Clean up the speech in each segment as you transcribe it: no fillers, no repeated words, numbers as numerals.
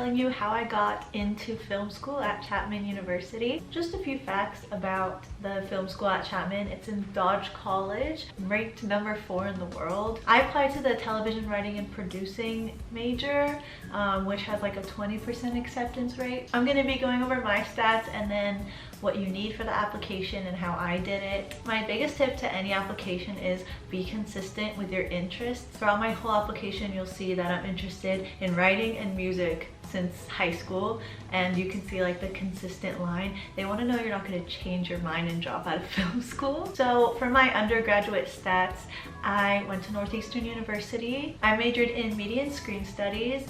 telling you how I got into film school at Chapman University. Just a few facts about the film school at Chapman. It's in Dodge College, ranked number 4 in the world. I applied to the television writing and producing major, which has like a 20% acceptance rate. I'm gonna be going over my stats and then what you need for the application and how I did it. My biggest tip to any application is be consistent with your interests. Throughout my whole application, you'll see that I'm interested in writing and music since high school, and you can see like the consistent line. They want to know you're not going to change your mind and drop out of film school. So for my undergraduate stats, I went to Northeastern University. I majored in media and screen studies,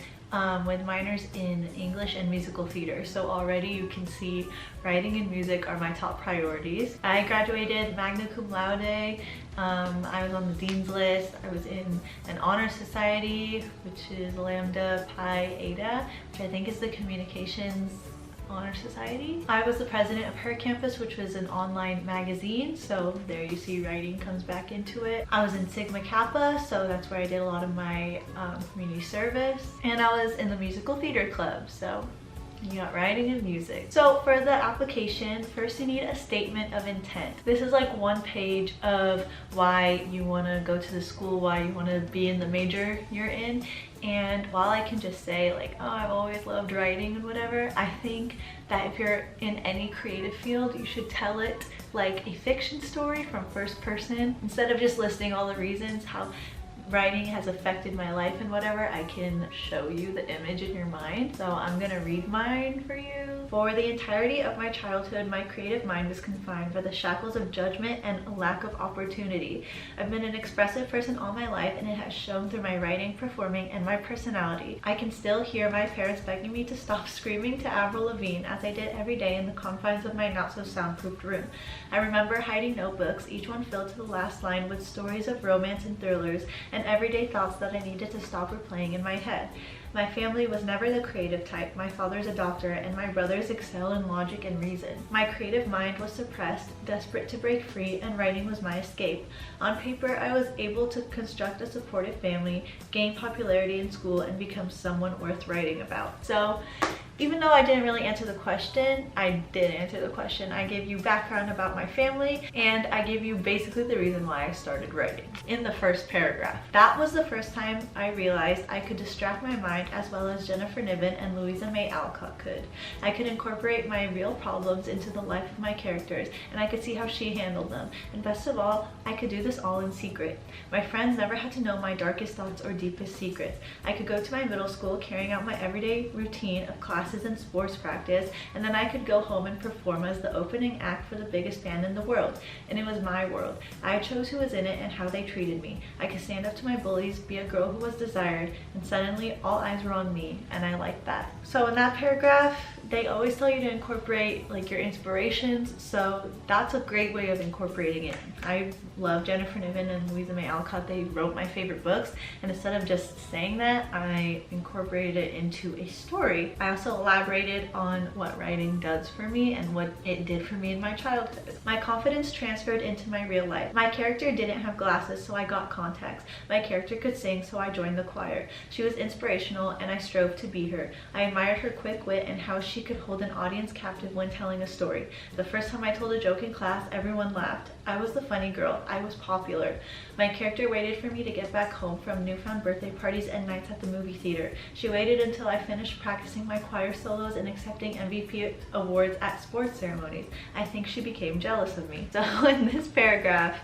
with minors in English and musical theater. So already you can see writing and music are my top priorities. I graduated magna cum laude. I was on the dean's list. I was in an honor society, which is Lambda Pi Eta, which I think is the communications honor society. I was the president of Her Campus, which was an online magazine, so there you see writing comes back into it. I was in Sigma Kappa, so that's where I did a lot of my community service, and I was in the musical theater club, so you got writing and music. So for the application, first you need a statement of intent. This is like one page of why you want to go to the school, why you want to be in the major you're in. And while I can just say like, oh, I've always loved writing and whatever, I think that if you're in any creative field, you should tell it like a fiction story from first person. Instead of just listing all the reasons how writing has affected my life and whatever, I can show you the image in your mind. So I'm gonna read mine for you. For the entirety of my childhood, my creative mind was confined by the shackles of judgment and a lack of opportunity. I've been an expressive person all my life, and it has shown through my writing, performing, and my personality. I can still hear my parents begging me to stop screaming to Avril Lavigne, as I did every day in the confines of my not-so-soundproofed room. I remember hiding notebooks, each one filled to the last line with stories of romance and thrillers, and everyday thoughts that I needed to stop replaying in my head. My family was never the creative type. My father's a doctor, and my brothers excel in logic and reason. My creative mind was suppressed, desperate to break free, and writing was my escape. On paper, I was able to construct a supportive family, gain popularity in school, and become someone worth writing about. So even though I didn't really answer the question, I did answer the question. I gave you background about my family, and I gave you basically the reason why I started writing in the first paragraph. That was the first time I realized I could distract my mind as well as Jennifer Niven and Louisa May Alcott could. I could incorporate my real problems into the life of my characters, and I could see how she handled them. And best of all, I could do this all in secret. My friends never had to know my darkest thoughts or deepest secrets. I could go to my middle school carrying out my everyday routine of classes and sports practice, and then I could go home and perform as the opening act for the biggest band in the world. And it was my world. I chose who was in it and how they treated me. I could stand up to my bullies, be a girl who was desired, and suddenly all eyes were on me, and I liked that. So in that paragraph, they always tell you to incorporate like your inspirations, so that's a great way of incorporating it. I love Jennifer Niven and Louisa May Alcott. They wrote my favorite books, and instead of just saying that, I incorporated it into a story. I also elaborated on what writing does for me and what it did for me in my childhood. My confidence transferred into my real life. My character didn't have glasses, so I got contacts. My character could sing, so I joined the choir. She was inspirational, and I strove to be her. I admired her quick wit and how she could hold an audience captive when telling a story. The first time I told a joke in class, everyone laughed. I was the funny girl. I was popular. My character waited for me to get back home from newfound birthday parties and nights at the movie theater. She waited until I finished practicing my choir solos and accepting MVP awards at sports ceremonies. I think she became jealous of me. So in this paragraph,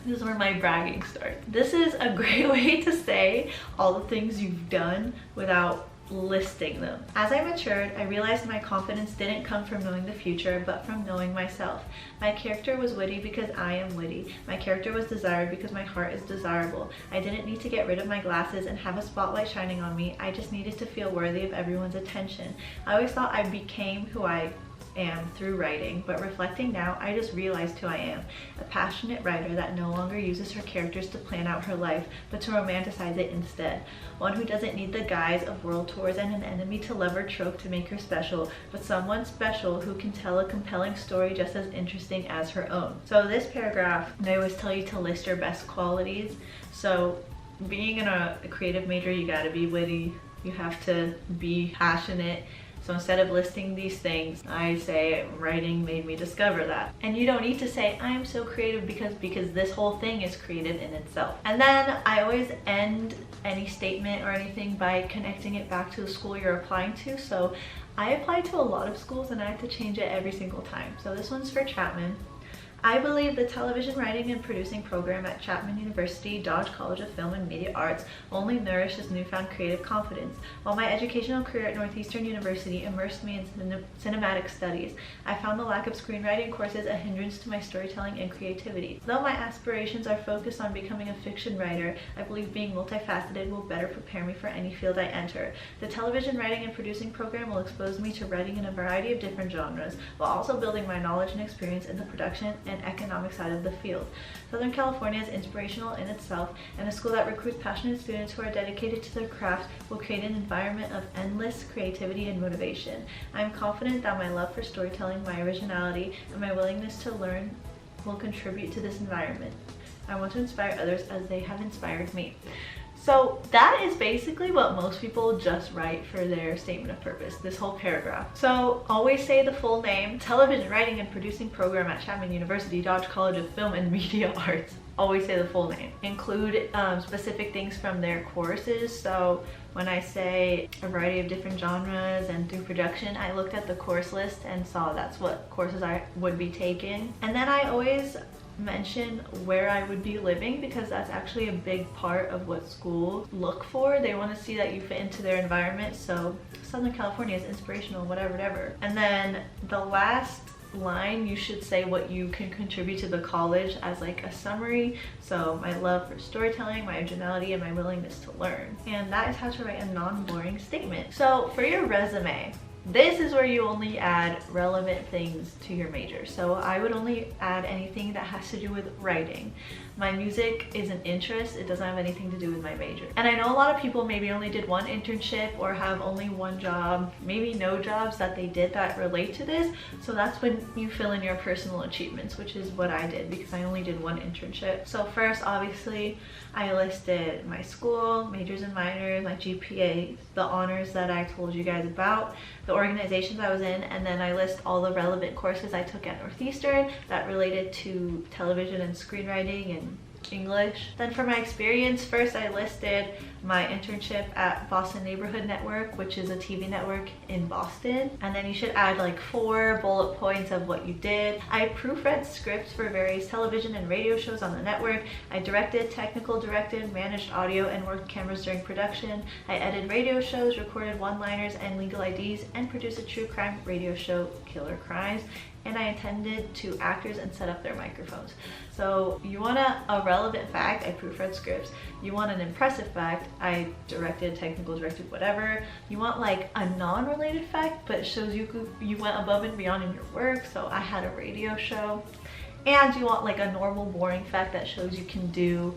this is where my bragging starts. This is a great way to say all the things you've done without listing them. As I matured, I realized my confidence didn't come from knowing the future, but from knowing myself. My character was witty because I am witty. My character was desired because my heart is desirable. I didn't need to get rid of my glasses and have a spotlight shining on me. I just needed to feel worthy of everyone's attention. I always thought I became who I am through writing, but reflecting now, I just realized who I am. A passionate writer that no longer uses her characters to plan out her life, but to romanticize it instead. One who doesn't need the guise of world tours and an enemy to love or trope to make her special, but someone special who can tell a compelling story just as interesting as her own. So this paragraph, they always tell you to list your best qualities. So being in a creative major, you gotta be witty, You have to be passionate. So instead of listing these things, I say writing made me discover that. And you don't need to say I am so creative because this whole thing is creative in itself. And then I always end any statement or anything by connecting it back to the school you're applying to. So I applied to a lot of schools and I have to change it every single time. So this one's for Chapman. I believe the television writing and producing program at Chapman University, Dodge College of Film and Media Arts only nourishes newfound creative confidence. While my educational career at Northeastern University immersed me in cinematic studies, I found the lack of screenwriting courses a hindrance to my storytelling and creativity. Though my aspirations are focused on becoming a fiction writer, I believe being multifaceted will better prepare me for any field I enter. The television writing and producing program will expose me to writing in a variety of different genres, while also building my knowledge and experience in the production and economic side of the field. Southern California is inspirational in itself, and a school that recruits passionate students who are dedicated to their craft will create an environment of endless creativity and motivation. I am confident that my love for storytelling, my originality, and my willingness to learn will contribute to this environment. I want to inspire others as they have inspired me. So that is basically what most people just write for their statement of purpose, this whole paragraph. So always say the full name, television writing and producing program at Chapman University, Dodge College of Film and Media Arts. Always say the full name. Include specific things from their courses. So when I say a variety of different genres and through production, I looked at the course list and saw that's what courses I would be taking. And then I always mention where I would be living, because that's actually a big part of what schools look for. They want to see that you fit into their environment. So Southern California is inspirational, whatever. And then the last line, you should say what you can contribute to the college as like a summary. So my love for storytelling, my originality, and my willingness to learn. And that is how to write a non-boring statement. So for your resume, this is where you only add relevant things to your major. So I would only add anything that has to do with writing. My music is an interest. It doesn't have anything to do with my major. And I know a lot of people maybe only did one internship or have only one job, maybe no jobs that they did that relate to this. So that's when you fill in your personal achievements, which is what I did because I only did one internship. So first, obviously, I listed my school, majors and minors, my GPA, the honors that I told you guys about, the organizations I was in, and then I list all the relevant courses I took at Northeastern that related to television and screenwriting and English. Then for my experience, first I listed my internship at Boston Neighborhood Network, which is a TV network in Boston. And then you should add like 4 bullet points of what you did. I proofread scripts for various television and radio shows on the network. I directed, managed audio, and worked cameras during production. I edited radio shows, recorded one-liners and legal IDs, and produced a true crime radio show, Killer Crimes. And I attended to actors and set up their microphones. So you want a relevant fact, I proofread scripts. You want an impressive fact, I directed, directed, whatever. You want like a non-related fact, but it shows you went above and beyond in your work. So I had a radio show. And you want like a normal boring fact that shows you can do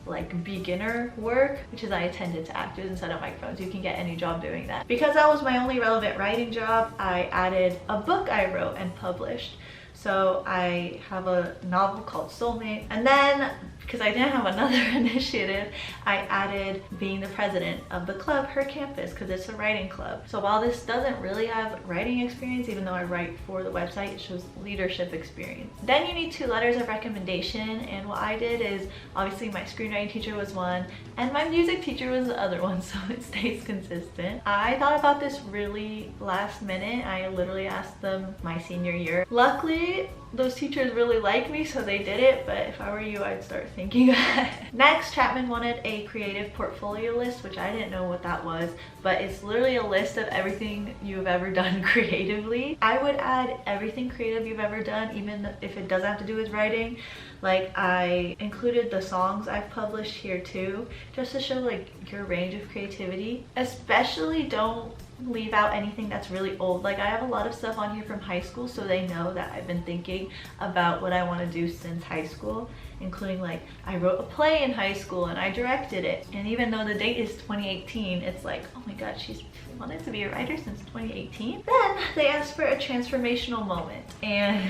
like beginner work, which is I attended to actors and set up microphones. You can get any job doing that. Because that was my only relevant writing job, I added a book I wrote and published. So I have a novel called Soulmate. And then, because I didn't have another initiative, I added being the president of the club, Her Campus, because it's a writing club. So while this doesn't really have writing experience, even though I write for the website, it shows leadership experience. Then you need 2 letters of recommendation, and what I did is, obviously my screenwriting teacher was one, and my music teacher was the other one, so it stays consistent. I thought about this really last minute. I literally asked them my senior year. Luckily, those teachers really like me, so they did it, but if I were you, I'd start thinking ahead. Next, Chapman wanted a creative portfolio list, which I didn't know what that was, but it's literally a list of everything you've ever done creatively. I would add everything creative you've ever done, even if it doesn't have to do with writing. Like, I included the songs I've published here too, just to show like your range of creativity. Especially don't leave out anything that's really old. Like, I have a lot of stuff on here from high school, so they know that I've been thinking about what I want to do since high school, including like I wrote a play in high school and I directed it. And even though the date is 2018, it's like, oh my god, she's wanted to be a writer since 2018. Then they asked for a transformational moment, and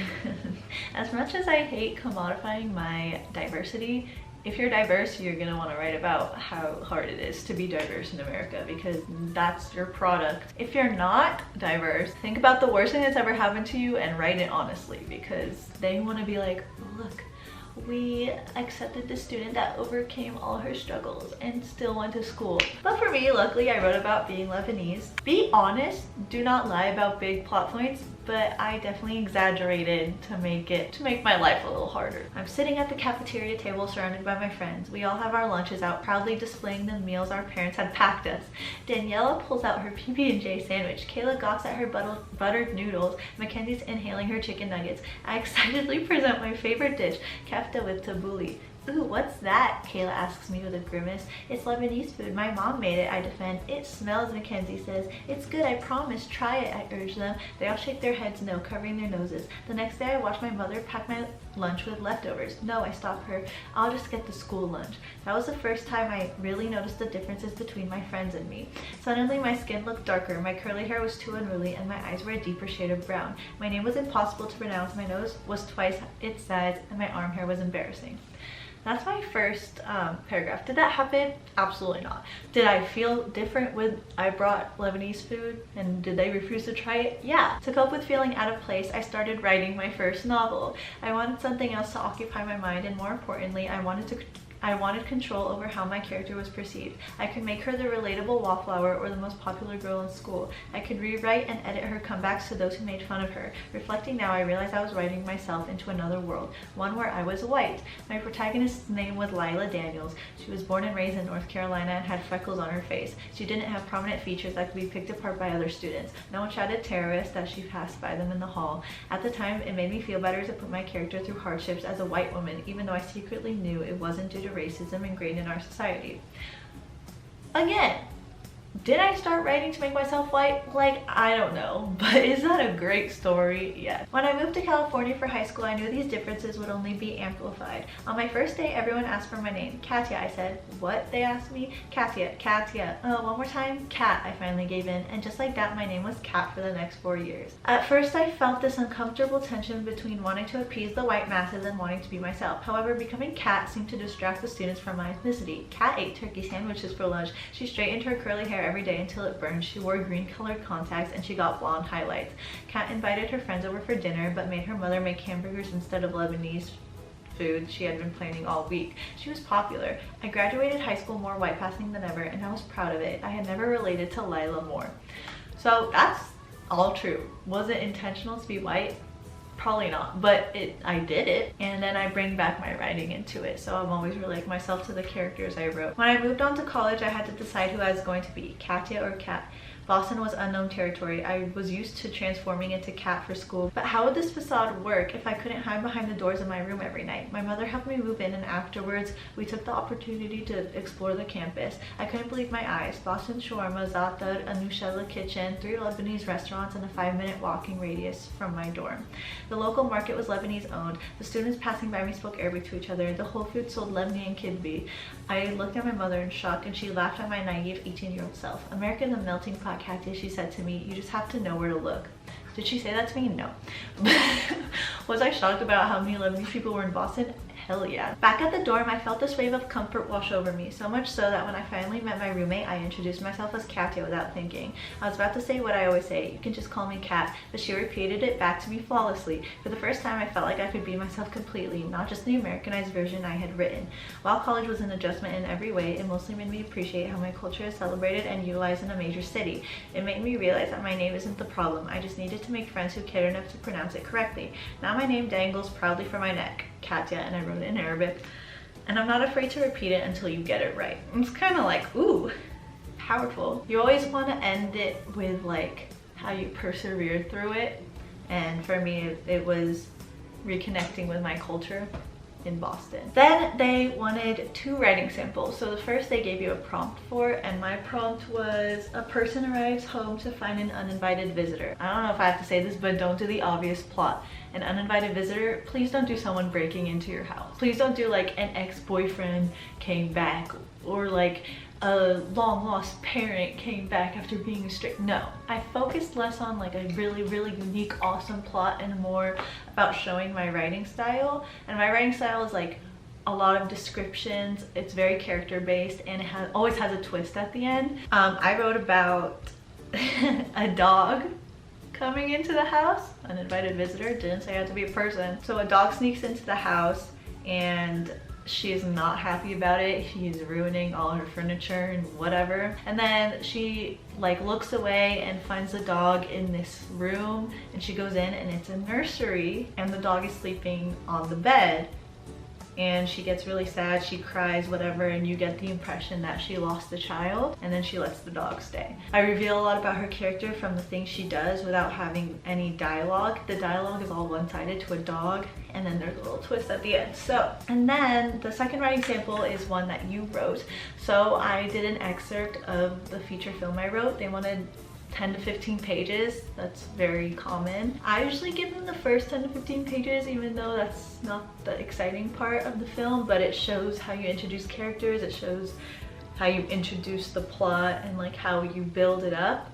as much as I hate commodifying my diversity, if you're diverse, you're gonna want to write about how hard it is to be diverse in America, because that's your product. If you're not diverse, think about the worst thing that's ever happened to you and write it honestly, because they want to be like, look, we accepted the student that overcame all her struggles and still went to school. But for me, luckily, I wrote about being Lebanese. Be honest, do not lie about big plot points, but I definitely exaggerated to make my life a little harder. I'm sitting at the cafeteria table surrounded by my friends. We all have our lunches out, proudly displaying the meals our parents had packed us. Daniela pulls out her PB&J sandwich. Kayla gawks at her buttered noodles. Mackenzie's inhaling her chicken nuggets. I excitedly present my favorite dish, kefta with tabbouleh. Ooh, what's that? Kayla asks me with a grimace. It's Lebanese food. My mom made it, I defend. It smells, Mackenzie says. It's good, I promise. Try it, I urge them. They all shake their heads no, covering their noses. The next day I watch my mother pack my lunch with leftovers. No, I stop her. I'll just get the school lunch. That was the first time I really noticed the differences between my friends and me. Suddenly my skin looked darker, my curly hair was too unruly, and my eyes were a deeper shade of brown. My name was impossible to pronounce, my nose was twice its size, and my arm hair was embarrassing. That's my first paragraph. Did that happen? Absolutely not. Did I feel different when I brought Lebanese food and did they refuse to try it? Yeah. To cope with feeling out of place, I started writing my first novel. I wanted something else to occupy my mind, and more importantly, I wanted control over how my character was perceived. I could make her the relatable wallflower or the most popular girl in school. I could rewrite and edit her comebacks to those who made fun of her. Reflecting now, I realized I was writing myself into another world, one where I was white. My protagonist's name was Lila Daniels. She was born and raised in North Carolina and had freckles on her face. She didn't have prominent features that could be picked apart by other students. No one shouted terrorist as she passed by them in the hall. At the time, it made me feel better to put my character through hardships as a white woman, even though I secretly knew it wasn't due to racism ingrained in our society. Again, did I start writing to make myself white? Like, I don't know, but is that a great story? Yes. When I moved to California for high school, I knew these differences would only be amplified. On my first day, everyone asked for my name. Katya, I said. What? They asked me. Katya, Katya. Oh, one more time? Kat, I finally gave in, and just like that, my name was Kat for the next 4 years. At first, I felt this uncomfortable tension between wanting to appease the white masses and wanting to be myself. However, becoming Kat seemed to distract the students from my ethnicity. Kat ate turkey sandwiches for lunch. She straightened her curly hair every day until it burned. She wore green colored contacts and she got blonde highlights. Kat invited her friends over for dinner but made her mother make hamburgers instead of Lebanese food she had been planning all week. She was popular. I graduated high school more white passing than ever, and I was proud of it. I had never related to Lila more. So that's all true. Was it intentional to be white? Probably not, but I did it, and then I bring back my writing into it, so I'm always relating myself to the characters I wrote. When I moved on to college, I had to decide who I was going to be, Katya or Kat. Boston was unknown territory. I was used to transforming into Kat for school, but how would this facade work if I couldn't hide behind the doors of my room every night? My mother helped me move in, and afterwards we took the opportunity to explore the campus. I couldn't believe my eyes. Boston shawarma, zaatar, a Nushella kitchen, 3 Lebanese restaurants, and a 5-minute walking radius from my dorm. The local market was Lebanese owned. The students passing by me spoke Arabic to each other. The Whole Foods sold Lebanese and kidbee. I looked at my mother in shock, and she laughed at my naive 18-year-old self. America is a melting pot, Katya, she said to me. You just have to know where to look. Did she say that to me? No. Was I shocked about how many Lebanese people were in Boston? Hell yeah. Back at the dorm, I felt this wave of comfort wash over me, so much so that when I finally met my roommate, I introduced myself as Katya without thinking. I was about to say what I always say, you can just call me Kat, but she repeated it back to me flawlessly. For the first time, I felt like I could be myself completely, not just the Americanized version I had written. While college was an adjustment in every way, it mostly made me appreciate how my culture is celebrated and utilized in a major city. It made me realize that my name isn't the problem. I just needed to make friends who cared enough to pronounce it correctly. Now my name dangles proudly from my neck, Katya, and I wrote it in Arabic, and I'm not afraid to repeat it until you get it right. It's kind of like, ooh, powerful. You always want to end it with like how you persevered through it, and for me it was reconnecting with my culture in Boston. Then they wanted 2 writing samples. So the first they gave you a prompt for, and my prompt was, a person arrives home to find an uninvited visitor. I don't know if I have to say this, but don't do the obvious plot. An uninvited visitor, please don't do someone breaking into your house. Please don't do like an ex-boyfriend came back, or like a long lost parent came back after being estranged. No, I focused less on like a really unique, awesome plot and more about showing my writing style. And my writing style is like a lot of descriptions. It's very character based, and it always has a twist at the end. I wrote about a dog coming into the house, an invited visitor, didn't say it had to be a person. So a dog sneaks into the house and she is not happy about it. He's ruining all her furniture and whatever. And then she like looks away and finds the dog in this room, and she goes in and it's a nursery and the dog is sleeping on the bed. And she gets really sad, she cries, whatever, and you get the impression that she lost the child, and then she lets the dog stay. I reveal a lot about her character from the things she does without having any dialogue. The dialogue is all one-sided to a dog, and then there's a little twist at the end. So, and then the second writing sample is one that you wrote. So I did an excerpt of the feature film I wrote. They wanted 10 to 15 pages. That's very common. I usually give them the first 10 to 15 pages, even though that's not the exciting part of the film, but it shows how you introduce characters, it shows how you introduce the plot, and like how you build it up.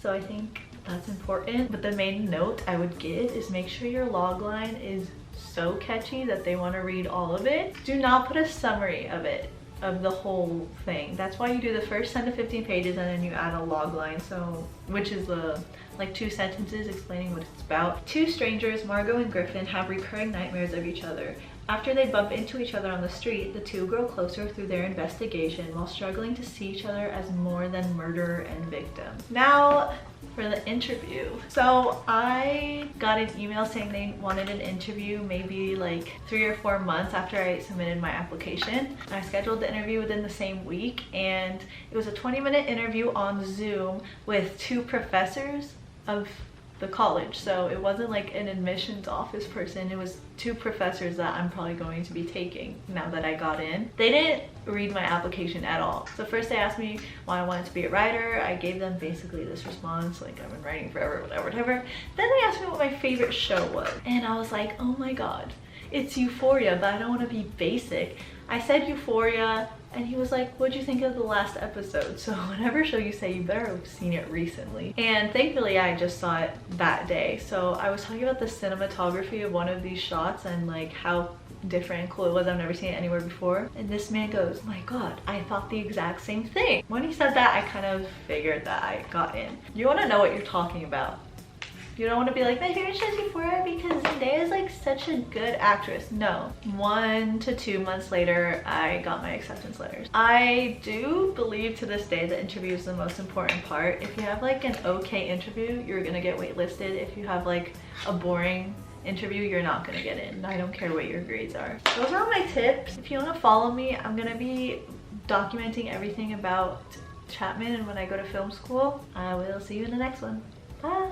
So I think that's important. But the main note I would give is make sure your logline is so catchy that they want to read all of it. Do not put a summary of it, of the whole thing. That's why you do the first 10 to 15 pages and then you add a log line, so which is like 2 sentences explaining what it's about. Two strangers, Margot and Griffin, have recurring nightmares of each other. After they bump into each other on the street, the two grow closer through their investigation while struggling to see each other as more than murderer and victim. Now for the interview. So I got an email saying they wanted an interview maybe like 3 or 4 months after I submitted my application. I scheduled the interview within the same week, and it was a 20-minute interview on Zoom with 2 professors of the college. So it wasn't like an admissions office person, it was 2 professors that I'm probably going to be taking now that I got in. They didn't read my application at all. So first they asked me why I wanted to be a writer. I gave them basically this response, like I've been writing forever, whatever. Then they asked me what my favorite show was, and I was like, oh my god, it's Euphoria, but I don't want to be basic. I said Euphoria, and he was like, what'd you think of the last episode? So whatever show you say, you better have seen it recently. And thankfully I just saw it that day. So I was talking about the cinematography of one of these shots and like how different and cool it was. I've never seen it anywhere before. And this man goes, oh my god, I thought the exact same thing. When he said that, I kind of figured that I got in. You want to know what you're talking about. You don't want to be like, my favorite show is Euphoria because Zendaya is like such a good actress. No. 1 to 2 months later, I got my acceptance letters. I do believe to this day the interview is the most important part. If you have like an okay interview, you're gonna get waitlisted. If you have like a boring interview, you're not gonna get in. I don't care what your grades are. Those are all my tips. If you want to follow me, I'm gonna be documenting everything about Chapman and when I go to film school. I will see you in the next one. Bye.